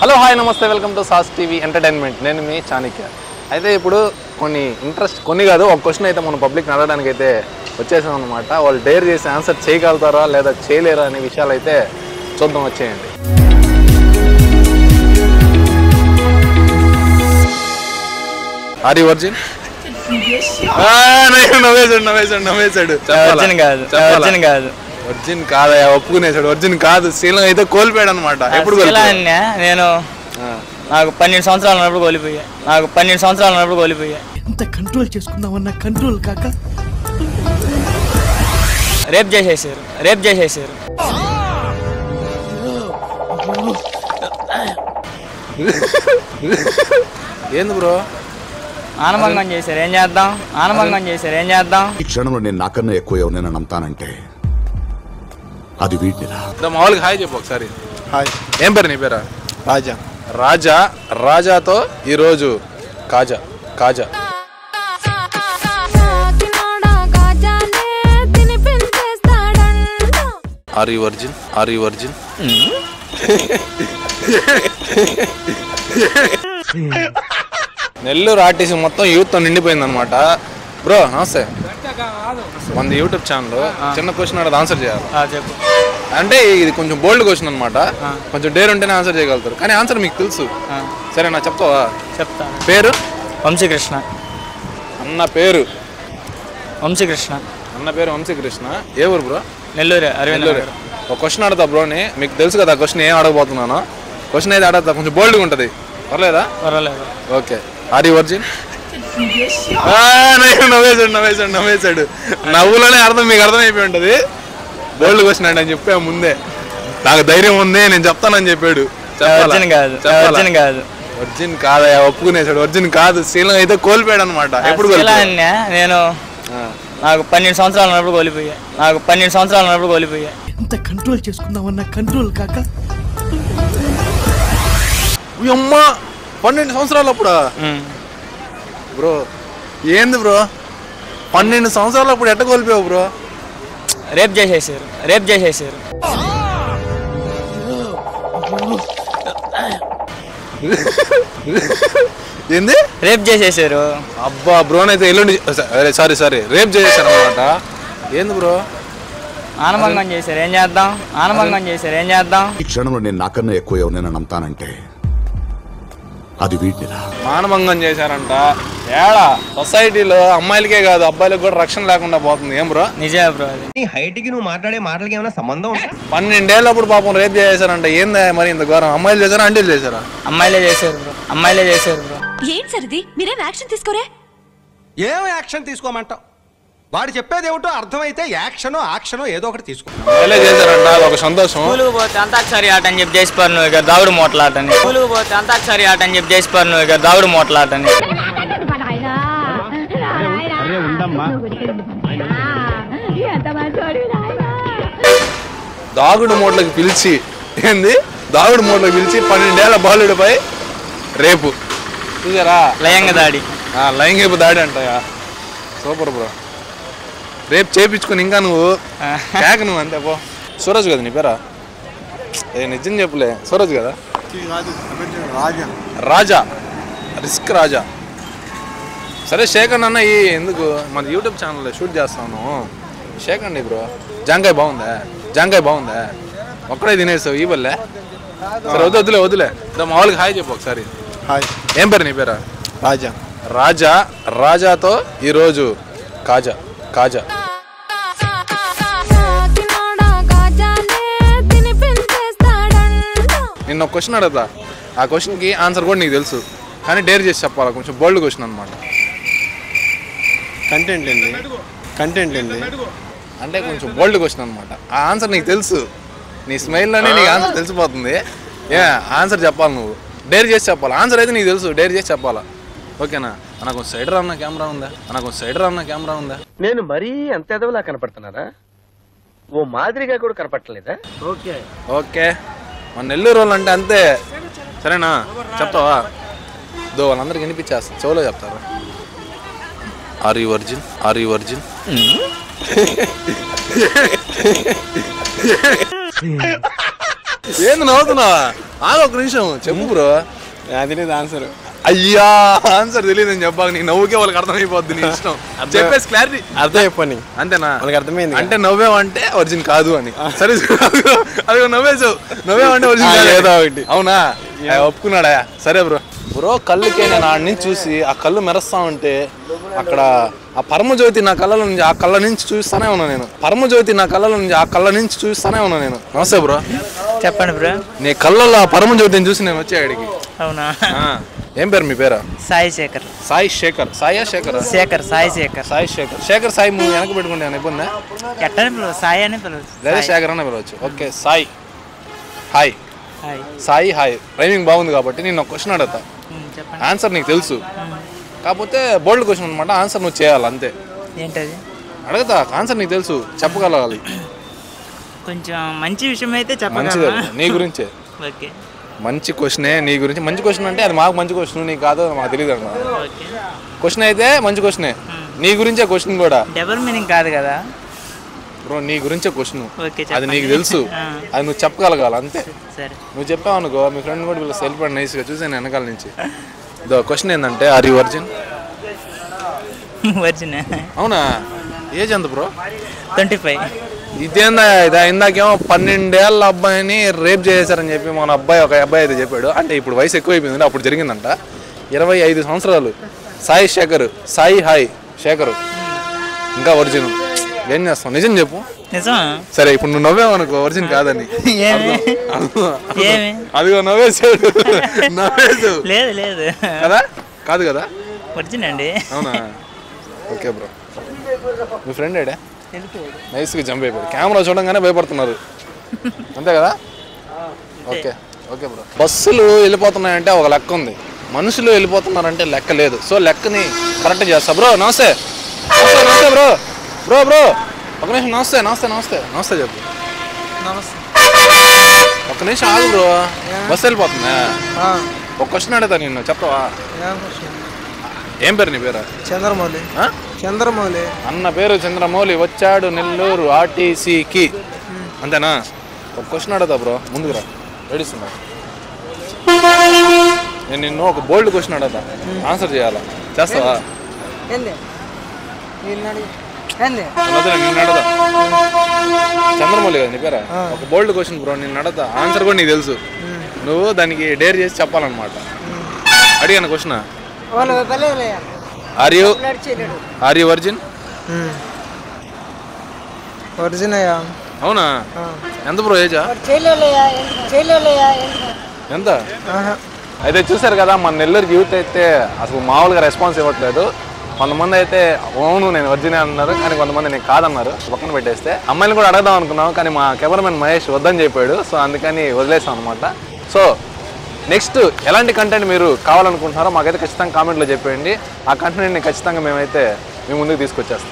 Hello hi నమస్తే welcome to sauce TV entertainment. నేను మీ చాణక్య. అయితే ఇప్పుడు కొన్ని కాదు ఒక క్వశ్చన్ అయితే మన పబ్లిక్ అడగడానికి అయితే వచ్చేసాం అనమాట. వాళ్ళు డేర్ చేసి ఆన్సర్ చేయగలుగుతారా లేదా చేయలేరా అనే విషయాలు అయితే చూద్దాం, వచ్చేయండి. Are you virgin? నవ్వేశాడు. వర్జిన్ కాదా? ఒప్పుకునేసాడు. వర్జిన్ కాదు, శీలం అయితే కోల్పోయాడు అనమాట. ఎప్పుడు నేను నాకు 12 సంవత్సరాలు ఉన్నప్పుడు కోల్పోయా. ఎంత కంట్రోల్ చేసుకుందామన్నా కంట్రోల్ కాక రేప్ చేసేసారు. ఏంది బ్రో? ఆనభంగం చేశారు, ఏం చేద్దాం? ఈ క్షణంలో నేను నాకన్నా ఎక్కువ ఎవరైనా నమ్ముతానంటే అది వీటిరా. మామూలుగా హాయ్ చెప్పు ఒకసారి. హాయ్. ఏం పేరు నీ పేరా? రాజా. రాజాతో ఈరోజు కాజా. Are you virgin? Nellore RTC మొత్తం యూత్ తో నిండిపోయింది అనమాట. బ్రో నమస్తే. మన యూట్యూబ్ ఛానల్ చిన్న క్వశ్చన్ అడగదు, ఆన్సర్ చేయాలి. చెప్పు. అంటే ఇది కొంచెం బోల్డ్ క్వశ్చన్ అనమాట. కొంచెం డేర్ ఉంటేనే ఆన్సర్ చేయగలుగుతారు, కానీ ఆన్సర్ మీకు తెలుసు. సరే నా చెప్తావా? చెప్తా. పేరు? వంశీకృష్ణ. అన్న పేరు వంశీకృష్ణ. ఏ ఊరు బ్రో? నెల్లూరు. నెల్లూరు. ఒక క్వశ్చన్ అడతా బ్రోని, మీకు తెలుసు కదా క్వశ్చన్ ఏం అడగబోతున్నాను. క్వశ్చన్ అయితే అడగతా, కొంచెం బోల్డ్గా ఉంటుంది, పర్లేదా? పర్వాలేదు. ఓకే. Are you virgin? నవ్వేశాడు. నవ్వులోనే మీకు అర్థమైపోయి ఉంటుంది. బోల్డ్ క్వశ్చన్ అండి అని చెప్పా ముందే. నాకు ధైర్యం ఉంది, నేను చెప్తానని చెప్పాడు. వర్జిన్ కాదా? ఒప్పుకునేసాడు. వర్జిన్ కాదు, శీలం అయితే కోల్పోయాడు అనమాట. ఎప్పుడు నేను నాకు 12 సంవత్సరాలు ఉన్నప్పుడు కోల్పోయా. ఎంత కంట్రోల్ చేసుకుందామన్నా కంట్రోల్ కాక అమ్మ 12 సంవత్సరాలు అప్పుడా? బ్రో ఏంది బ్రో 12 సంవత్సరాలు అప్పుడు ఎట్ట కోల్పోయావు బ్రో? రేప్ చేసేసారు. ఏంది? రేప్ చేసేసారు. అబ్బా బ్రోనైతే ఎల్లుండి సారీ రేప్ చేసేసారు అనమాట. ఏంది బ్రో? ఆనభంగం చేశారు, ఏం చేద్దాం? ఈ క్షణంలో నేను నాకన్నా ఎక్కువ ఎవరైనా నమ్ముతానంటే అది వీటిరా. మానభంగం చేశారంట. ఏడా సొసైటీలో అమ్మాయిలకే కాదు అబ్బాయిలకు కూడా రక్షణ లేకుండా పోతుంది. ఏం బ్రో? నిజమే బ్రో. అది నీ హైట్ కి నువ్వు మాట్లాడే మాటలకి ఏమైనా సంబంధం ఉందా? 12 ఏళ్ళప్పుడు పాపం రేప్ చేశారంట. ఏందా మరి ఇంత ఘోరం? అమ్మాయిలు చేశారా ఆంటీలు చేశారా? అమ్మాయిలే చేశారు బ్రో. ఏం సరిది? మీరేం యాక్షన్ తీసుకోరే? ఏం యాక్షన్ తీసుకోమంటావు? వాడు చెప్పేది ఏమిటో అర్థమైతే యాక్షనో ఏదో ఒకటి తీసుకో. అమ్మాయిలే చేశారంట, అదొక సంతోషం. స్కూలుకు పోతే అంతాక్షరి ఆట అని చెప్పి చేసిపారు నువ్వు, ఇక దావుడు మూటలాటని. దాగుడు మూటలకు పిలిచి 12 ఏళ్ల బాలుడిపై రేపు చూసారా? లయంగా దాడి. లైంగిక దాడి అంటాయా? Super bro. రేపు చేపించుకుని ఇంకా నువ్వు అంతే పో. సూరజ్ కదా నీ పేరా? నిజం చెప్పులే, సూరజ్ కదా? రాజా. సరే శేఖర్ అన్న ఎందుకు మన యూట్యూబ్ ఛానల్లో షూట్ చేస్తాను. శేఖర్ బ్రో జాంకాయ బాగుందా? ఒక్కడే తినేసావు ఈ వల్లే. సరే వద్దులే. మామూలుగా హాయ్ చెప్పు ఒకసారి. హాయ్. ఏం పేరు నీ పేరా? రాజాతో ఈరోజు కాజా. నిన్న ఒక క్వశ్చన్ అడుగుతా, ఆ క్వశ్చన్కి ఆన్సర్ కూడా నీకు తెలుసు, కానీ డేర్ చేసి చెప్పాలి. కొంచెం బోల్డ్ క్వశ్చన్ అనమాట. కంటెంట్ ఏంటి అంటే కొంచెం బోల్డ్ క్వశ్చన్ అనమాట. ఆ ఆన్సర్ నీకు తెలుసు, నీ స్మైల్లోనే నీకు ఆన్సర్ తెలిసిపోతుంది. ఆన్సర్ చెప్పాలి, నువ్వు డేర్ చేసి చెప్పాలి. ఆన్సర్ అయితే నీకు తెలుసు, డేర్ చేసి చెప్పాలా? ఓకేనా? నాకు సైడర్ అన్న కెమెరా ఉందా? నేను మరీ అంత ఎదవలా కనపడుతున్నారా? ఓ మాదిరిగా కూడా కనపడలేదా? ఓకే. మన నెల్లూరు వాళ్ళు అంటే అంతే. సరేనా? చెప్తావా? వాళ్ళందరికి వినిపించేస్తా, చెవులో చెప్తారా? Are you virgin? ఏంది నవ్వుతున్నావా? ఆగు ఒక నిమిషం చెప్పు బ్రో. అది లేదు ఆన్సర్. అయ్యా ఆన్సర్ తెలియదని చెప్పాక నీ నవ్వుకే వాళ్ళకి అర్థమైపోద్ది. నీ ఇష్టం చెప్పేసి క్లారిటీ అర్థం చెప్పండి. అంతేనా? మనకు అర్థమైంది. అంటే నవ్వేవంటే ఒరిజిన్ కాదు అని. సరే అది నవ్వేసావు. నవ్వేవంటే ఒరిజిన్ ఏదో ఒకటి. అవునా? ఒప్పుకున్నాడా? సరే బ్రో. బ్రో కళ్ళుకే నేను ఆడ నుంచి చూసి ఆ కళ్ళు మెరుస్తా ఉంటే అక్కడ ఆ పరమజ్యోతి నా కళ్ళ నుంచి ఆ కళ్ళ నుంచి చూస్తానే ఉన్నా నేను. పరమజ్యోతి నా కళ్ళ నుంచి ఆ కళ్ళ నుంచి చూస్తానే ఉన్నా నేను. నమస్తే బ్రో. చెప్పండి బ్రో. నీ కళ్ళల్లో ఆ పరమజ్యోతిని చూసి నేను వచ్చే అడిగి. అవునా? ఏం పేరు మీ పేరా? సాయి శేఖర్. సాయి శేఖర్. సాయా శేఖర్? శేఖర్. సాయి శేఖర్. సాయి శేఖర్. శేఖర్ సాయి నువ్వు వెనక పెట్టుకుంటే ఇబ్బంది? ఎట్టని పిలవ, సాయి అని పిలవచ్చు. లేదా శేఖర్ అనే పిలవచ్చు. Okay Sai hi. Hi. Sai hi. Rhyming బాగుంది కాబట్టి నేను ఒక క్వశ్చన్ అడుగుతా. చెప్పండి. ఆన్సర్ నీకు తెలుసు, కాకపోతే బోల్డ్ క్వశ్చన్ అనమాట. ఆన్సర్ నువ్వు చేయాలి అంతే. ఏంటది? అడుగుతా. ఆన్సర్ నీకు తెలుసు, చెప్పగలగాలి. కొంచెం మంచి విషయం అయితే మంచిదే చెప్పగలరా? నీ గురించే. ఓకే. మంచి క్వశ్చనే నీ గురించి. మంచి క్వశ్చన్ అంటే అది మాకు మంచి క్వశ్చన్, నీకు కాదు మాకు తెలియదు అన్న. ఓకే. క్వశ్చన్ అయితే మంచి క్వశ్చనే. నీ గురించే క్వశ్చన్ కూడా. డబుల్ మీనింగ్ కాదు కదా బ్రో? నీ గురించే క్వశ్చన్. ఓకే. అది నీకు తెలుసు, అది నువ్వు చెప్పగలగాలి అంతే. సరే. నువ్వు చెప్పావు అనుకో, మీ ఫ్రెండ్ కూడా వీళ్ళు సెల్ఫ్ నైస్గా చూసాను వెనకాల నుంచి. ఇదో క్వశ్చన్ ఏంటంటే, ఆర్ యూ వర్జిన్? వర్జిన్. అవునా? ఏజ్ ఎంత బ్రో? 25. ఇదేందా ఇదా? ఇందాకేమో 12 ఏళ్ళ అబ్బాయిని రేప్ చేశారని చెప్పి మన ఒక అబ్బాయి అయితే చెప్పాడు. అంటే ఇప్పుడు వయసు ఎక్కువైపోయింది, అప్పుడు జరిగిందంట. 25 సంవత్సరాలు. సాయి శేఖర్. సాయి హాయ్ శేఖర్. ఇంకా ఒరిజిన్. ఏం చేస్తావు? నిజం చెప్పు. నిజమా? సరే ఇప్పుడు నువ్వు నవ్వేవనుకో ఒరిజిన్ కాదని. ఏమి? అదిగో నవ్వేసాడు. నవ్వేసావు. లేదు లేదు కదా? కాదు కదా? ఒరిజిన్ అండి. అవునా? Okay bro. మీ ఫ్రెండ్ ఏడే? నైస్గా జంప్ అయిపోయాడు. కెమెరా చూడంగానే భయపడుతున్నారు అంతే కదా? Okay okay bro. బస్సులు వెళ్ళిపోతున్నాయంటే ఒక లెక్క ఉంది, మనుషులు వెళ్ళిపోతున్నారంటే లెక్క లేదు. సో లెక్కని కరెక్ట్ చేస్తా. బ్రో నమస్తే. నమస్తే నమస్తే బ్రో. బ్రో బ్రో ఒక నిమిషం. నమస్తే నమస్తే నమస్తే నమస్తే చెప్పు. ఒక నిమిషం ఆగు బ్రో. బస్సు వెళ్ళిపోతుందా? ఒక క్వశ్చన్ అడుగుతా నిన్ను, చెప్పవా? ఏం పేరు నీ పేరు? చంద్రమౌళి. చంద్రమౌళి అన్న పేరు చంద్రమౌళి. వచ్చాడు నెల్లూరు ఆర్టీసీకి. అంతేనా? ఒక క్వశ్చన్ అడుగుతా బ్రో, ముందుకు రా. ఏడుస్తున్నా. నేను నిన్ను ఒక బోల్డ్ క్వశ్చన్ అడుగుతా, ఆన్సర్ చేయాలా? చేస్తావా? నిన్ను అడుగుతా. చంద్రమౌళి కదా నీ పేరా? ఒక బోల్డ్ క్వశ్చన్ బ్రో, నిన్ను అడుగుతా. ఆన్సర్ కూడా నీకు తెలుసు, నువ్వు దానికి డేర్ చేసి చెప్పాలన్నమాట. అడిగాను question. Are you virgin? Origin అయ్యా. అవునా? ఎంత బ్రో ఏజా? ఎంత? అయితే చూసారు కదా, మన నెల్లూరు యూత్ అయితే అసలు మామూలుగా రెస్పాన్స్ ఇవ్వట్లేదు. కొంతమంది అయితే అవును నేను వర్జినే అన్నారు, కానీ కొంతమంది నేను కాదన్నారు. పక్కన పెట్టేస్తే అమ్మాయిని కూడా అడగదాం అనుకున్నాం, కానీ మా కెమెరామెన్ మహేష్ వద్దని చెప్పాడు. సో అందుకని వదిలేసాం అనమాట. సో నెక్స్ట్ ఎలాంటి కంటెంట్ మీరు కావాలనుకుంటున్నారో మాకైతే ఖచ్చితంగా కామెంట్లో చెప్పేయండి. ఆ కంటెంట్ని ఖచ్చితంగా మేమైతే మీ ముందుకు తీసుకొచ్చేస్తాం.